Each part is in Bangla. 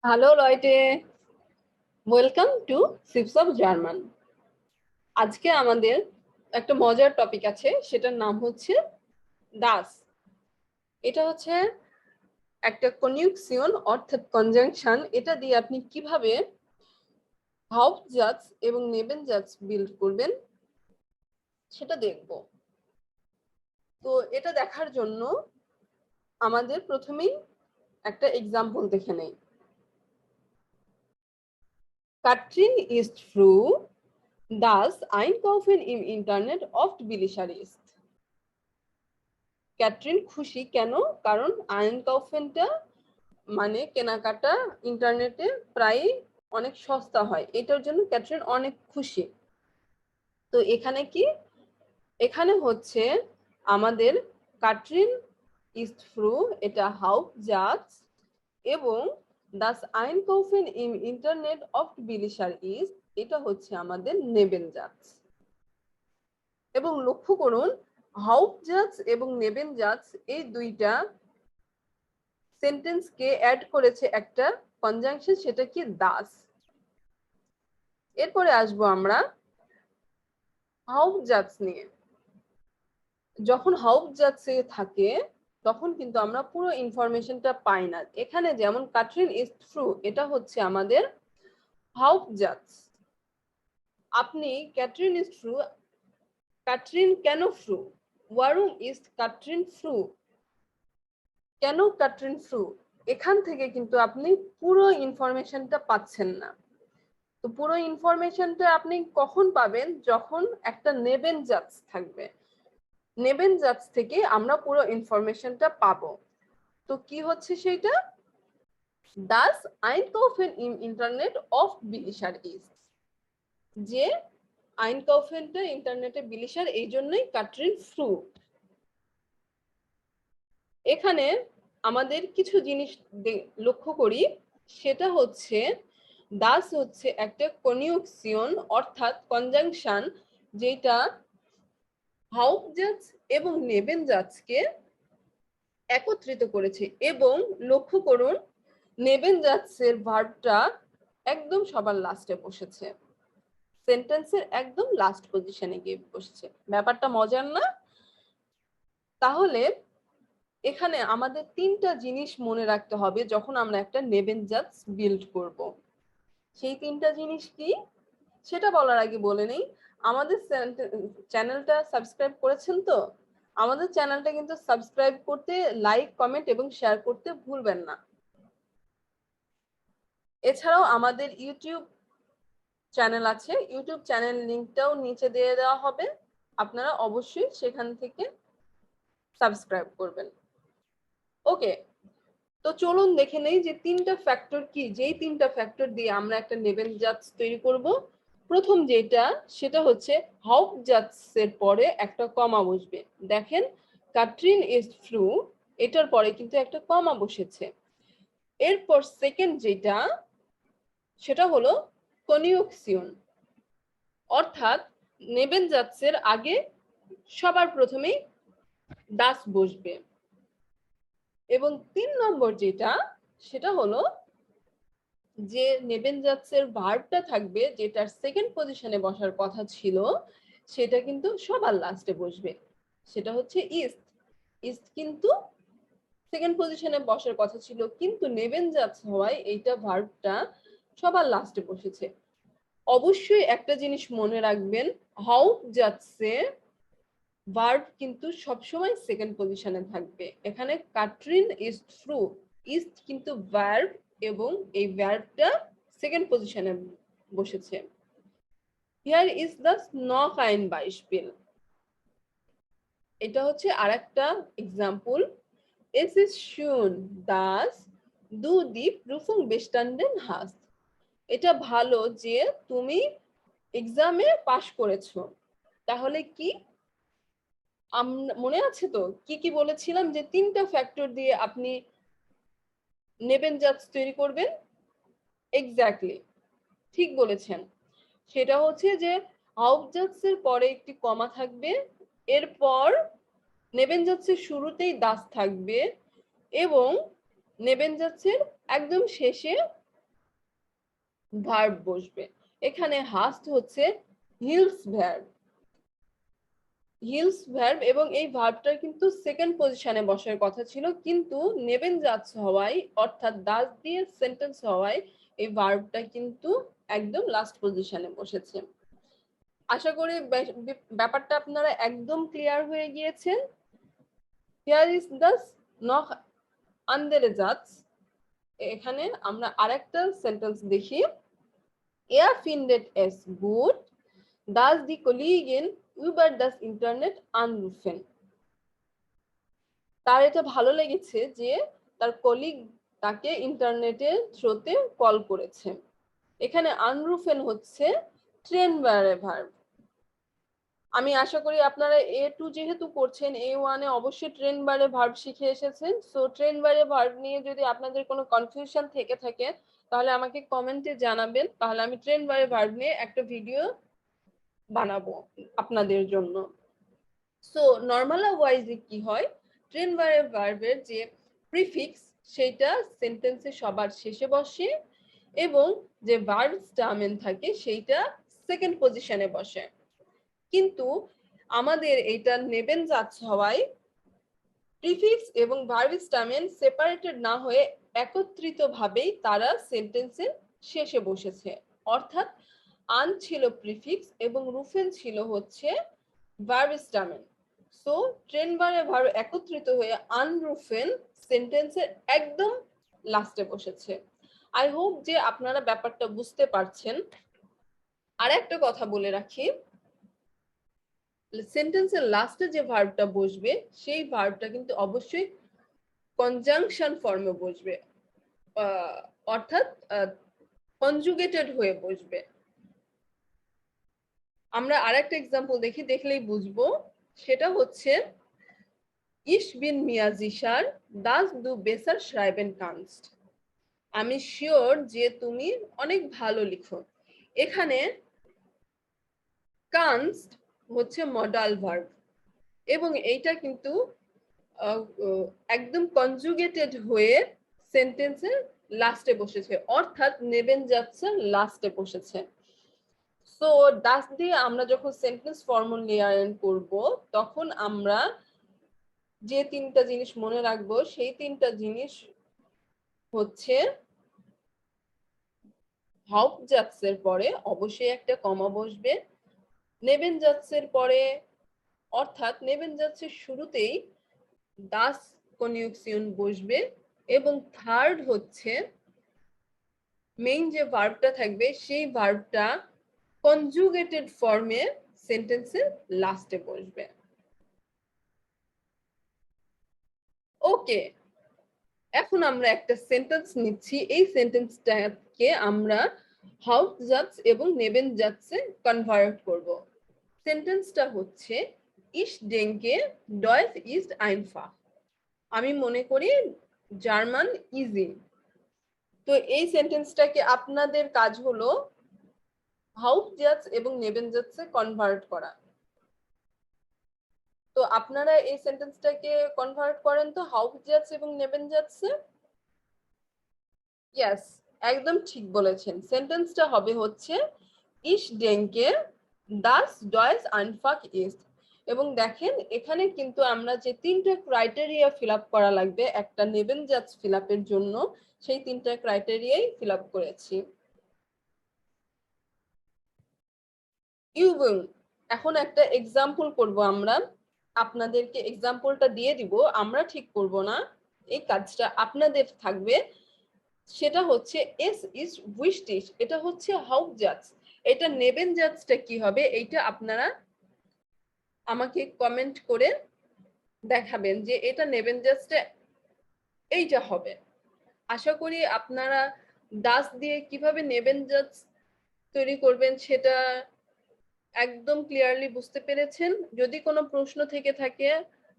হ্যালো লয়টে, welcome to sips of German. আজকে আমাদের একটা মজার টপিক আছে, সেটার নাম হচ্ছে দাস। এটা হচ্ছে একটা কনজুকশন অর্থাৎ কনজাংশন। এটা দিয়ে আপনি কিভাবে হাউপজাতস এবং নেবেনজাতস বিল্ড করবেন সেটা দেখব। তো এটা দেখার জন্য আমাদের প্রথমেই একটা এক্সাম্পল দেখে নেই। Katrin ist froh, dass Einkaufen im Internet oft billiger ist. ক্যাটরিন খুশি কেন? কারণ আইনকাউফেনটা মানে কেনাকাটা ইন্টারনেটে প্রায় অনেক সস্তা হয়, এটার জন্য ক্যাটরিন অনেক খুশি। তো এখানে কি, এখানে হচ্ছে আমাদের কাটরিন ইস্ট ফ্রু, এটা হাউপজাতস, এবং দাস আইনকাউফেন ইম ইন্টারনেট অফ বিলিশার ইজ, এটা হচ্ছে আমাদের নেবেনজাতস। এবং লক্ষ্য করুন, হাউপজাতস এবং নেবেনজাতস এই দুইটা সেন্টেন্সকে অ্যাড করেছে একটা কনজাংশন, সেটা কি দাস। এরপরে আসবো আমরা হাউপজাতস নিয়ে। যখন হাউপজাতসে থাকে তখন কিন্তু আমরা পুরো ইনফরমেশনটা পাই না। এখানে যেমন কাটরিন ইজ ফ্রু, এটা হচ্ছে আমাদের হাউপজাতস। আপনি ক্যাটরিন ইজ ফ্রু, কাটরিন কেন ফ্রু, ওয়ারুম ইজ কাটরিন ফ্রু, কেন কাটরিন ফ্রু, এখান থেকে কিন্তু আপনি পুরো ইনফরমেশনটা পাচ্ছেন না। তো পুরো ইনফরমেশনটা আপনি কখন পাবেন? যখন একটা নেবেনজাতস থাকবে, নেবেনজাতস থেকে আমরা পুরো ইনফরমেশনটা পাবো। তো কি হচ্ছে সেইটা? দাস আইনকাউফেন ইম ইন্টারনেট অফ বিলিশার ইজ, যে আইনকাউফেনটা ইন্টারনেটে বিলিশার, এই জন্যই কাটরিন ফ্রু। এখানে আমাদের কিছু জিনিস লক্ষ্য করি, সেটা হচ্ছে দাস হচ্ছে একটা কনজুকশন অর্থাৎ কনজাংশন, যেটা হাউপজাতস এবং নেবেনজাতসকে একত্রিত করেছে। এবং লক্ষ্য করুন, নেবেনজাতসের ভার্বটা একদম সবার লাস্টে বসেছে, সেন্টেন্সের একদম লাস্ট পজিশনে গিয়ে বসেছে। ব্যাপারটা মজার না? তাহলে এখানে আমাদের তিনটা জিনিস মনে রাখতে হবে যখন আমরা একটা নেবেনজাতস বিল্ড করব। সেই তিনটা জিনিস কি সেটা বলার আগে বলে নেই, আমাদের চ্যানেলটা সাবস্ক্রাইব করেছেন তো? আমাদের চ্যানেলটা কিন্তু সাবস্ক্রাইব করতে, লাইক, কমেন্ট এবং শেয়ার করতে ভুলবেন না। এছাড়াও আমাদের ইউটিউব চ্যানেল আছে, ইউটিউব চ্যানেল লিংকটাও নিচে দিয়ে দেওয়া হবে, আপনারা অবশ্যই সেখান থেকে সাবস্ক্রাইব করবেন। ওকে, তো চলুন দেখে নেই যে তিনটা ফ্যাক্টর কি, যেই তিনটা ফ্যাক্টর দিয়ে আমরা একটা নেবেনজাতস তৈরি করব। প্রথম যেটা, সেটা হচ্ছে হাউপজাতসের পরে একটা কমা বসবে। দেখেন, কাটরিন ইজ ফ্রু, এটার পরে কিন্তু একটা কমা বসেছে। এরপর সেকেন্ড যেটা, সেটা হলো কনজুকশন, অর্থাৎ নেবেনজাতসের আগে সবার প্রথমেই দাস বসবে। এবং 3 নম্বর যেটা, সেটা হলো যে নেবেনজাতসের ভার্বটা থাকবে, যেটার সেকেন্ড পজিশনে বসার কথা ছিল, সেটা কিন্তু সবার লাস্টে বসবে, সেটা হচ্ছে ইস্ট। ইস্ট কিন্তু সেকেন্ড পজিশনে বসার কথা ছিল, কিন্তু নেবেনজাতস হওয়ায় এইটা ভার্বটা সবার লাস্টে বসেছে। অবশ্যই একটা জিনিস মনে রাখবেন, হাউপজাতসে ভার্ব কিন্তু সবসময় সেকেন্ড পজিশনে থাকবে। এখানে কাটরিন ইজ ফ্রু, ইস্ট কিন্তু ভার্ব, এবং এই ভার্বটা সেকেন্ড পজিশনে বসেছে। হিয়ার ইজ দ্য নক আইন বাইশপিল, এটা হচ্ছে আরেকটা example. Es ist schön, dass du die Prüfung bestanden hast. এটা ভালো যে তুমি এক্সামে পাশ করেছো। তাহলে কি, মনে আছে তো কি কি বলেছিলাম, যে তিনটা ফ্যাক্টর দিয়ে আপনি নেবেনজাতস তৈরি করবেন? এক্স্যাক্টলি, ঠিক বলেছেন। সেটা হচ্ছে যে হাউপজাতসের পরে একটি কমা থাকবে, এরপর নেবেনজাতসের শুরুতেই দাস থাকবে, এবং নেবেনজাতসের একদম শেষে ভার্ব বসবে। এখানে hast হচ্ছে হিলস ভার্ব, হিলস ভার্ব, এবং এই ভার্বটা কিন্তু সেকেন্ড পজিশনে বসার কথা ছিল, কিন্তু নেবেনজাচ্ছে হওয়ায় অর্থাৎ দাস দিয়ে সেন্টেন্স হওয়ায় এই ভার্বটা কিন্তু একদম লাস্ট পজিশনে বসেছে। আশা করি ব্যাপারটা আপনারা একদম ক্লিয়ার হয়ে গিয়েছেন। হিয়ার ইজ দাস নখ আন্দারে জাতস। এখানে আমরা আরেকটা সেন্টেন্স দেখি। Er findet es gut, dass die Kollegen über das Internet anrufen. তার এটা ভালো লেগেছে যে তার কলিগ তাকে ইন্টারনেটের থ্রুতে কল করেছে। এখানে আনরুফেন হচ্ছে ট্রেন বারে ভার্ব। আমি আশা করি আপনারা A2 যেহেতু করছেন, A1 এ অবশ্যই ট্রেন বারে ভার্ব শিখে এসেছেন। সো ট্রেন বারে ভার্ব নিয়ে যদি আপনাদের কোনো কনফিউশন থেকে থাকে তাহলে আমাকে কমেন্টে জানাবেন, তাহলে আমি ট্রেন বারে ভার্ব নিয়ে একটা ভিডিও বানাবো আপনাদের জন্য। সো নরমাল ওয়াইজে কি হয়, ট্রেন বারে ভার্বের যে প্রিফিক্স সেটা সেন্টেন্সে সবার শেষে বসে, এবং যে ভার্ব স্টামেন থাকে সেইটা সেকেন্ড পজিশনে বসে। কিন্তু আমাদের এটা নেবেনজাচ্ছে হওয়ায় প্রিফিক্স এবং ভার্ব স্টামেন সেপারেটেড না হয়ে একত্রিত ভাবেই তারা সেন্টেন্সের শেষে বসেছে। অর্থাৎ আন ছিল প্রিফিক্স এবং রুফেন ছিল হচ্ছে ভার্ব স্টামেন। সো ট্রেন বারে ভার্ব একত্রিত হয়ে আনরুফেন সেন্টেন্সের একদম লাস্টে বসেছে। আই হোপ যে আপনারা ব্যাপারটা বুঝতে পারছেন। আর একটা কথা বলে রাখি, সেন্টেন্সের লাস্টে যে ভার্বটা বসবে সেই ভার্বটা কিন্তু অবশ্যই কনজাংশন ফর্মে বসবে, অর্থাৎ কনজুগেটেড হয়ে বসবে। আমরা আরেকটা এক্সাম্পল দেখি, দেখলেই বুঝবো। সেটা হচ্ছে ইশ বিন মিয়াজিশার দাস দু বেসার শ্রাইবেন কানস্ট। আমি শিওর যে তুমি অনেক ভালো লিখো। এখানে কানস্ট হচ্ছে মডাল ভার্ব, এবং এইটা কিন্তু একদম কনজুগেটেড হয়ে সেন্টেন্সের লাস্টে বসেছে, অর্থাৎ নেবেনজাচ্ছে লাস্টে বসেছে। সো ডাস দিয়ে আমরা যখন সেন্টেন্স ফর্মুলেশন করব তখন আমরা যে তিনটা জিনিস মনে রাখবো সেই তিনটা জিনিস হচ্ছে, হাউপজাটসের পরে অবশ্যই একটা কমা বসবে, নেবেনজাটসের পরে অর্থাৎ নেবেনজাটসের শুরুতেই দাস কনজুগশন বসবে, এবং থার্ড হচ্ছে মেইন যে ভার্বটা থাকবে সেই ভার্বটা কনজুগেটেড ফর্মে সেন্টেন্সের লাস্টে বসবে। ওকে, এখন আমরা একটা সেন্টেন্স নিচ্ছি। এই সেন্টেন্সটাকে আমরা হাউপজাটস এবং নেবেনজাটসে কনভার্ট করব। সেন্টেন্সটা হচ্ছে ইশ ডেঙ্কে ডয়েস ইস্ট আইনফা। আমি মনে করি জার্মান ইজি। তো এই সেন্টেন্সটাকে আপনাদের কাজ হলো হাউপজাটস এবং নেবেনজাটসে কনভার্ট করা। তো আপনারা এই সেন্টেন্সটাকে কনভার্ট করেন তো হাউপজাটস এবং নেবেনজাটসে। ইয়েস, একদম ঠিক বলেছেন। সেন্টেন্সটা হবে হচ্ছে ইশ ডেঙ্কে দাস ডয়েস আনফাক ইস্ট। এবং দেখেন এখানে কিন্তু আমরা যে তিনটা ক্রাইটেরিয়া ফিল আপ করা লাগবে একটা নেবেনজাটস ফিল আপের জন্য, সেই তিনটা ক্রাইটেরিয়াই ফিল আপ করেছি। ইউবুং, এখন একটা এক্সাম্পল করব আমরা, আপনাদেরকে এক্সাম্পলটা দিয়ে দিব, আমরা ঠিক করব না, এই কাজটা আপনাদের থাকবে। সেটা হচ্ছে এস ইজ উইশটিশ, এটা হচ্ছে হাউপজাটস। এটা নেবেনজাটসটা কি হবে এইটা আপনারা আমাকে কমেন্ট করে দেখাবেন যে এটা নেবেনজাটসটা এইটা হবে। আশা করি আপনারা দাস দিয়ে কিভাবে নেবেনজাটস তৈরি করবেন সেটা একদম ক্লিয়ারলি বুঝতে পেরেছেন। যদি কোনো প্রশ্ন থেকে থাকে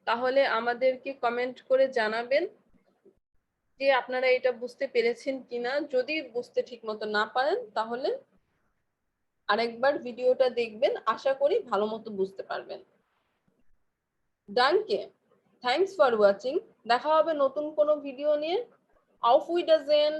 তাহলে আমাদেরকে কমেন্ট করে জানাবেন যে আপনারা এটা বুঝতে পেরেছেন কিনা। যদি বুঝতে ঠিকমতো না পারেন তাহলে আরেকবার ভিডিওটা দেখবেন, আশা করি ভালো মতো বুঝতে পারবেন। ডানকে, থ্যাঙ্কস ফর ওয়াচিং। দেখা হবে নতুন কোনো ভিডিও নিয়ে। আউফ উইডাজেন।